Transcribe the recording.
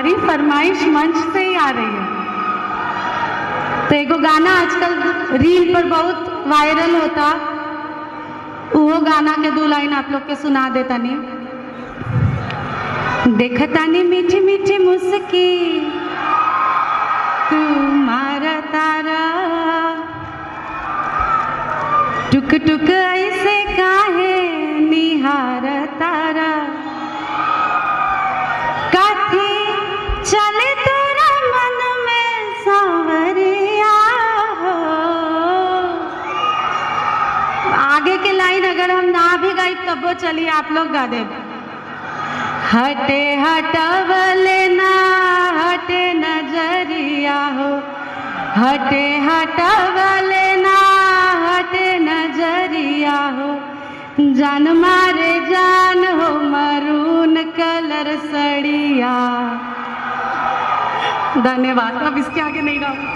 हमारी फरमाइश मंच से ही आ रही है। तो एगो गाना आजकल रील पर बहुत वायरल होता, वो गाना के दो लाइन आप लोग के सुना देता नहीं। देखतानी मीठी मीठी मुस्की तू मारा तारा, टुक टुक ऐसे काहे निहार तारा, काथी चले तोरा मन में सांवरिया हो। आगे के लाइन अगर हम ना भी गाई तब वो चलिए आप लोग गा दे। हटे हटवले ना हटे नजरिया हो, हटे हटवले ना हटे नजरिया हो, जान मारे जान हो मरून कलर सड़िया। धन्यवाद। अब इसके आगे नहीं गाऊंगी।